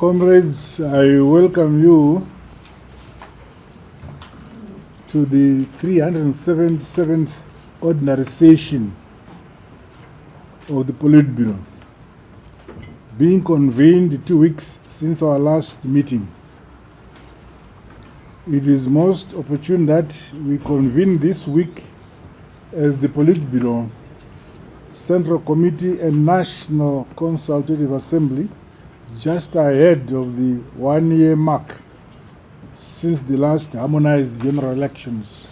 Comrades, I welcome you to the 377th ordinary session of the Politburo, being convened 2 weeks since our last meeting. It is most opportune that we convene this week as the Politburo, Central Committee and National Consultative Assembly, just ahead of the 1-year mark since the last harmonized general elections.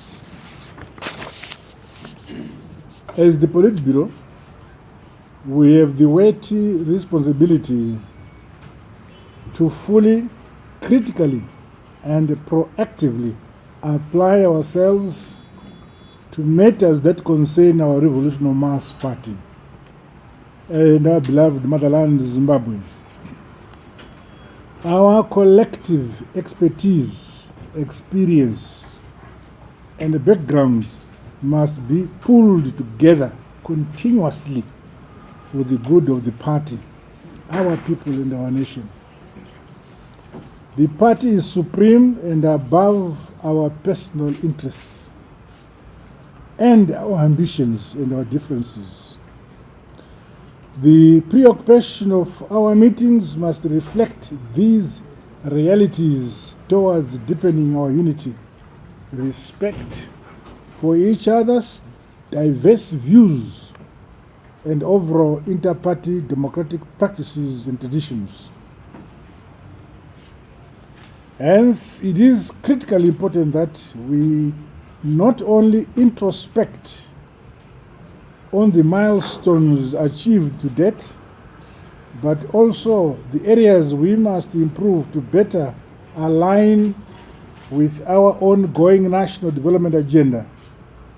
As the Politburo, we have the weighty responsibility to fully, critically, and proactively apply ourselves to matters that concern our revolutionary mass party and our beloved motherland, Zimbabwe. Our collective expertise, experience, and backgrounds must be pulled together continuously for the good of the party, our people, and our nation. The party is supreme and above our personal interests and our ambitions and our differences. The preoccupation of our meetings must reflect these realities towards deepening our unity, respect for each other's diverse views, and overall inter-party democratic practices and traditions. Hence, it is critically important that we not only introspect on the milestones achieved to date, but also the areas we must improve to better align with our ongoing national development agenda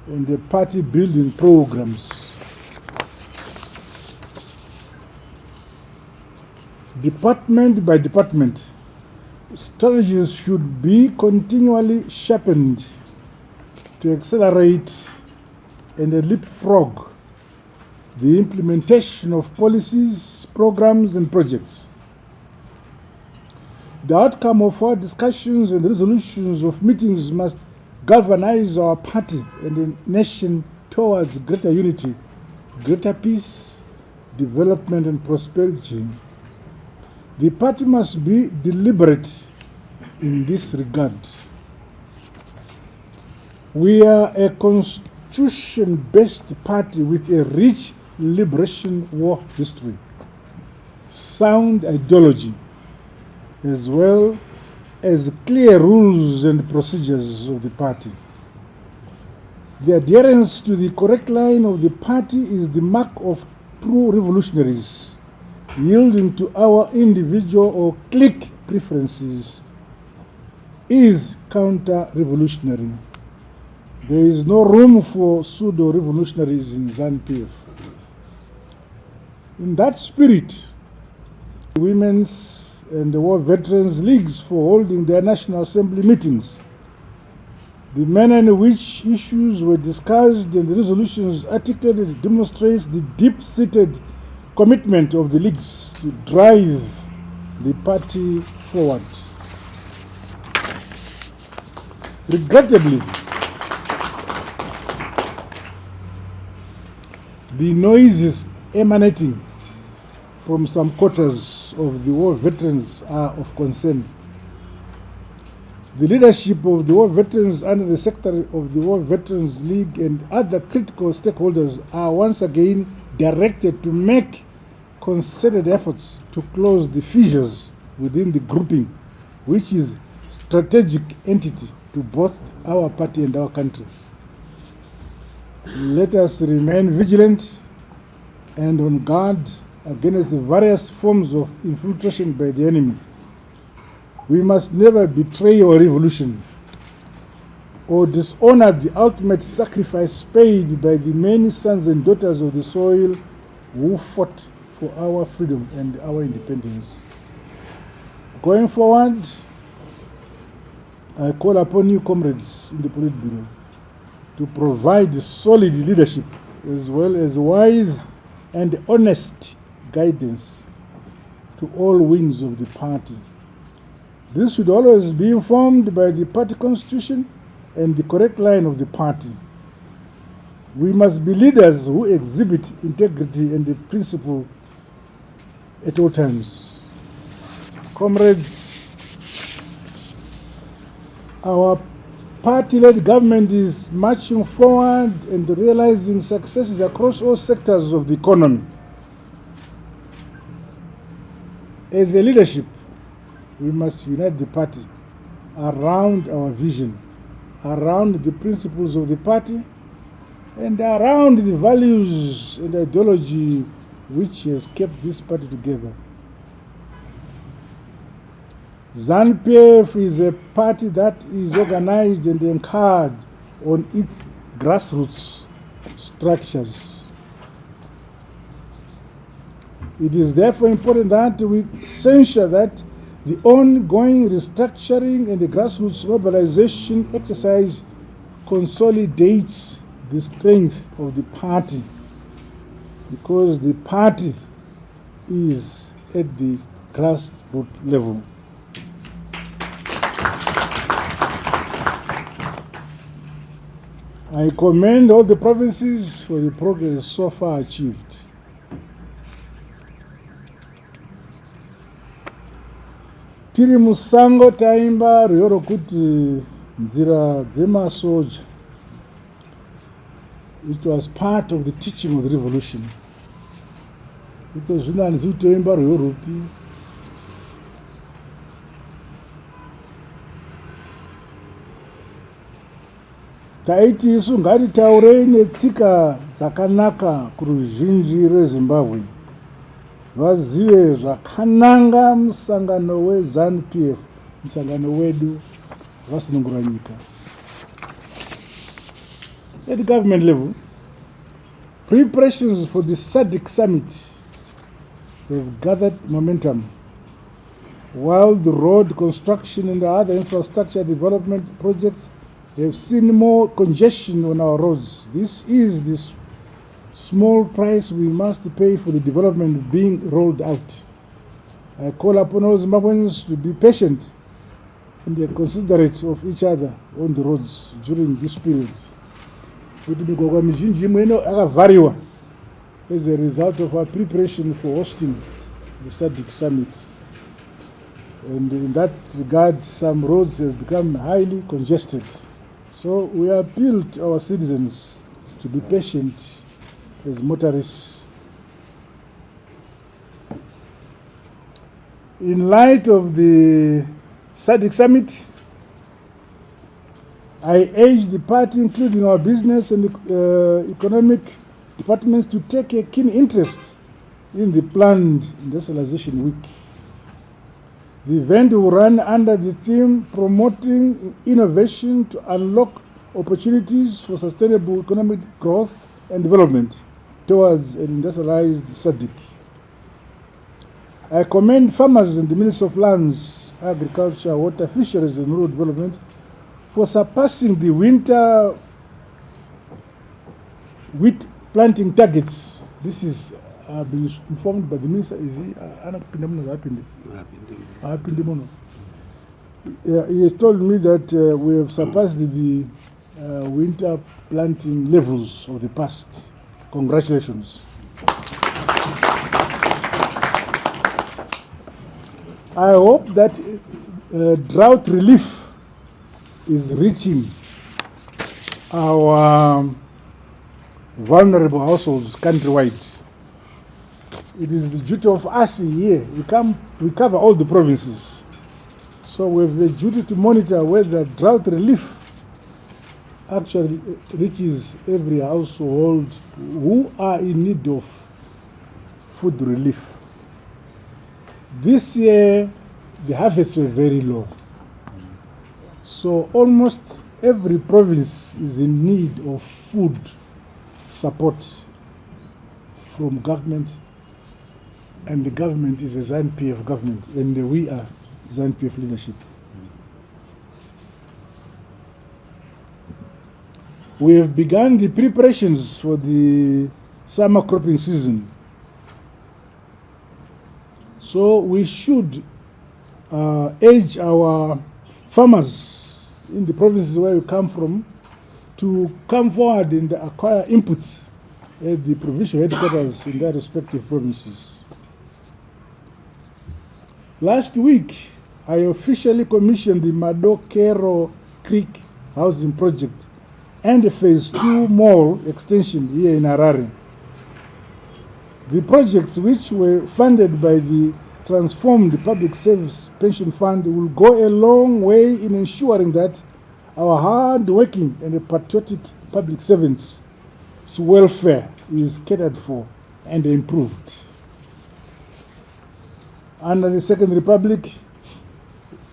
and the party building programs. Department by department, strategies should be continually sharpened to accelerate and leapfrog the implementation of policies, programs, and projects. The outcome of our discussions and resolutions of meetings must galvanize our party and the nation towards greater unity, greater peace, development, and prosperity. The party must be deliberate in this regard. We are a constitution-based party with a rich liberation war history, sound ideology, as well as clear rules and procedures of the party. The adherence to the correct line of the party is the mark of true revolutionaries. Yielding to our individual or clique preferences is counter-revolutionary. There is no room for pseudo-revolutionaries in ZANU-PF. In that spirit, the Women's and the War Veterans Leagues for holding their National Assembly meetings, the manner in which issues were discussed and the resolutions articulated demonstrates the deep-seated commitment of the leagues to drive the party forward. Regrettably, the noises emanating from some quarters of the war veterans are of concern. The leadership of the war veterans under the Secretary of the War Veterans League and other critical stakeholders are once again directed to make concerted efforts to close the fissures within the grouping, which is strategic entity to both our party and our country. Let us remain vigilant and on guard against the various forms of infiltration by the enemy. We must never betray our revolution or dishonor the ultimate sacrifice paid by the many sons and daughters of the soil who fought for our freedom and our independence. Going forward, I call upon you, comrades in the Politburo, to provide solid leadership as well as wise and honest guidance to all wings of the party. This should always be informed by the party constitution and the correct line of the party. We must be leaders who exhibit integrity and the principle at all times. Comrades, our party-led government is marching forward and realizing successes across all sectors of the economy. As a leadership, we must unite the party around our vision, around the principles of the party, and around the values and ideology which has kept this party together. ZANU-PF is a party that is organized and anchored on its grassroots structures. It is therefore important that we censure that the ongoing restructuring and the grassroots mobilization exercise consolidates the strength of the party, because the party is at the grassroots level. I commend all the provinces for the progress so far achieved. Tiri musango taimba rwero kuti nzira dzemasoja. It was part of the teaching of the revolution. Because zvino handizi kutoimba rwero rupi. Taiti isu ngatitaurei netsika dzakanaka kuruzhinji rweZimbabwe. Vazive zvakananga musangano weZANU-PF, musangano wedu vasunungura nyika. At the government level, preparations for the SADC summit have gathered momentum, while the road construction and other infrastructure development projects have seen more congestion on our roads. This is the small price we must pay for the development being rolled out. I call upon all Zimbabweans to be patient and considerate of each other on the roads during this period. As a result of our preparation for hosting the SADC summit. And in that regard, some roads have become highly congested. So we appeal to our citizens to be patient as motorists. In light of the SADC summit, I urge the party, including our business and economic departments, to take a keen interest in the planned industrialization week. The event will run under the theme Promoting Innovation to Unlock Opportunities for Sustainable Economic Growth and Development towards an industrialized SADC. I commend farmers and the Ministry of Lands, Agriculture, Water, Fisheries and Rural Development for surpassing the winter wheat planting targets. This is been informed by the minister. Is he? He has told me that we have surpassed the winter planting levels of the past. Congratulations. I hope that drought relief is reaching our vulnerable households countrywide. It is the duty of us here. We cover all the provinces. So we have the duty to monitor whether drought relief actually reaches every household who are in need of food relief. This year, the harvests were very low. So almost every province is in need of food support from government, and the government is a ZANU-PF government, and we are ZANU-PF leadership. We have begun the preparations for the summer cropping season. So we should urge our farmers in the provinces where we come from to come forward and acquire inputs at the provincial headquarters in their respective provinces. Last week, I officially commissioned the Madokero Creek housing project and the Phase 2 mall extension here in Harare. The projects, which were funded by the Transformed Public Service Pension Fund, will go a long way in ensuring that our hard-working and patriotic public servants' welfare is catered for and improved. Under the Second Republic,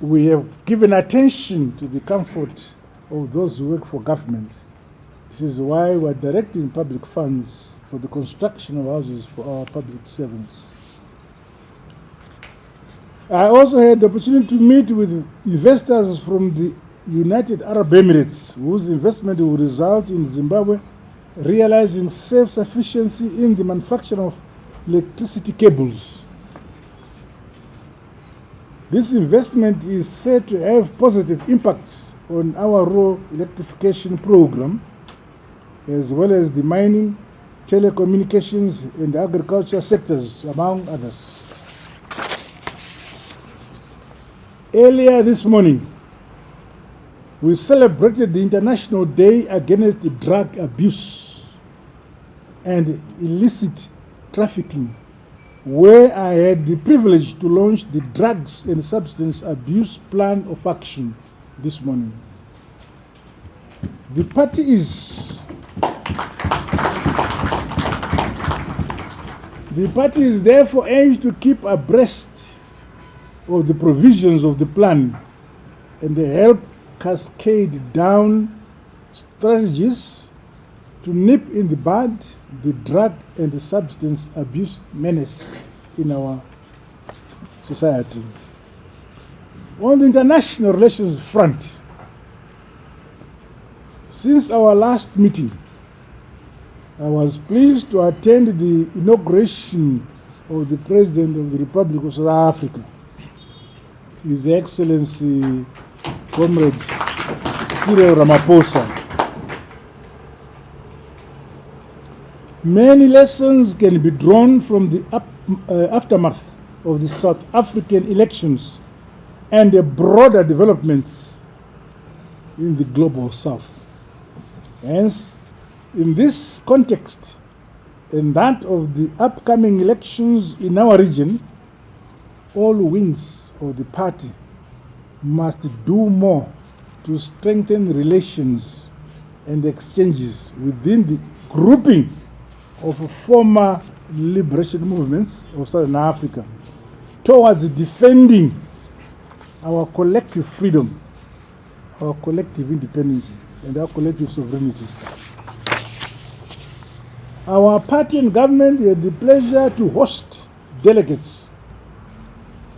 we have given attention to the comfort of those who work for government. This is why we are directing public funds for the construction of houses for our public servants. I also had the opportunity to meet with investors from the United Arab Emirates, whose investment will result in Zimbabwe realizing self-sufficiency in the manufacture of electricity cables. This investment is said to have positive impacts on our rural electrification program, as well as the mining, telecommunications, and agriculture sectors, among others. Earlier this morning, we celebrated the International Day Against Drug Abuse and Illicit Trafficking, where I had the privilege to launch the Drugs and Substance Abuse Plan of Action this morning. The party is therefore urged to keep abreast of the provisions of the plan and help cascade down strategies to nip in the bud the drug and the substance abuse menace in our society. On the international relations front, since our last meeting, I was pleased to attend the inauguration of the President of the Republic of South Africa, His Excellency Comrade Cyril Ramaphosa. Many lessons can be drawn from the aftermath of the South African elections and the broader developments in the global South. Hence, in this context and that of the upcoming elections in our region, all wings of the party must do more to strengthen relations and exchanges within the grouping of former liberation movements of Southern Africa towards defending our collective freedom, our collective independence, and our collective sovereignty. Our party and government had the pleasure to host delegates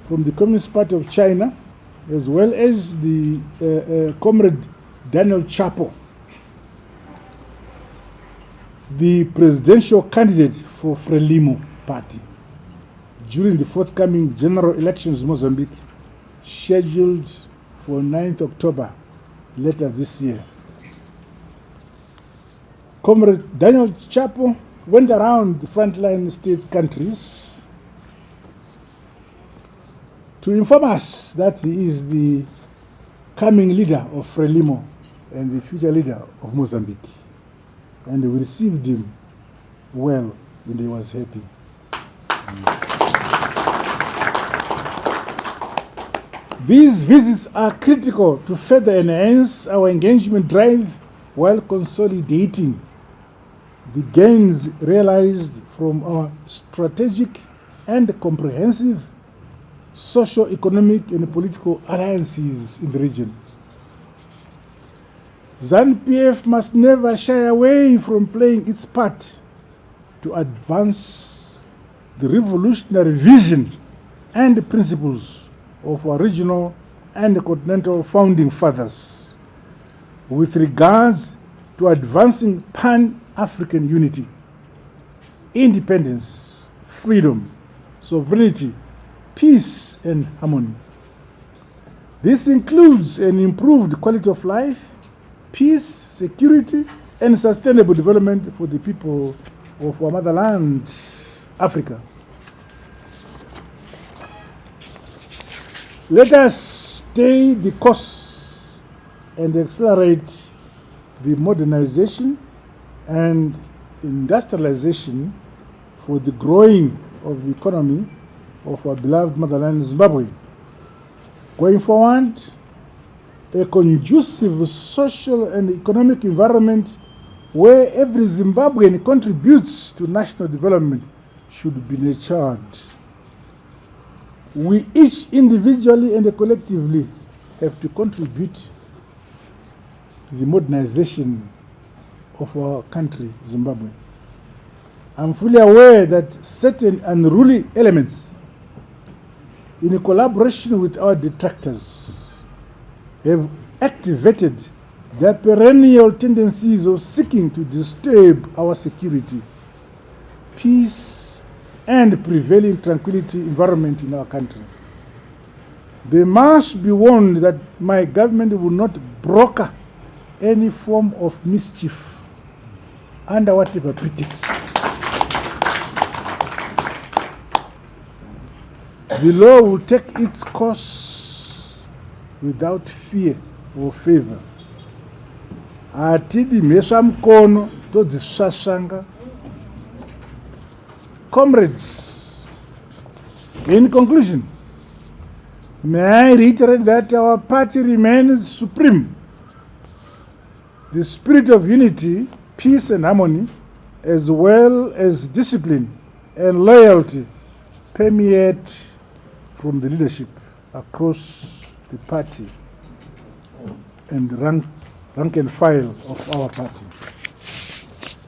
from the Communist Party of China, as well as the Comrade Daniel Chapo, the presidential candidate for Frelimo Party, during the forthcoming general elections in Mozambique, scheduled for 9th October later this year. Comrade Daniel Chapo went around the frontline states countries to inform us that he is the coming leader of Frelimo and the future leader of Mozambique. And we received him well, and he was happy. These visits are critical to further enhance our engagement drive while consolidating the gains realized from our strategic and comprehensive socio-economic and political alliances in the region. ZANU-PF must never shy away from playing its part to advance the revolutionary vision and principles of our regional and continental founding fathers with regards to advancing Pan-African unity, independence, freedom, sovereignty, peace and harmony. This includes an improved quality of life, peace, security, and sustainable development for the people of our motherland, Africa. Let us stay the course and accelerate the modernization and industrialization for the growing of the economy of our beloved motherland, Zimbabwe. Going forward, a conducive social and economic environment where every Zimbabwean contributes to national development should be nurtured. We each individually and collectively have to contribute to the modernization of our country, Zimbabwe. I'm fully aware that certain unruly elements, in collaboration with our detractors, have activated their perennial tendencies of seeking to disturb our security, peace, and prevailing tranquility environment in our country. They must be warned that my government will not broker any form of mischief under whatever pretext. The law will take its course without fear or favor. Atidi mhesva mukono todzisvasvanga. Comrades, in conclusion, may I reiterate that our party remains supreme. The spirit of unity, peace and harmony, as well as discipline and loyalty, permeate from the leadership across the party and the rank and file of our party.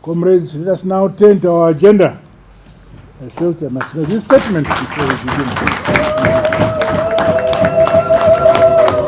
Comrades, let us now turn to our agenda. I felt I must make this statement before we begin.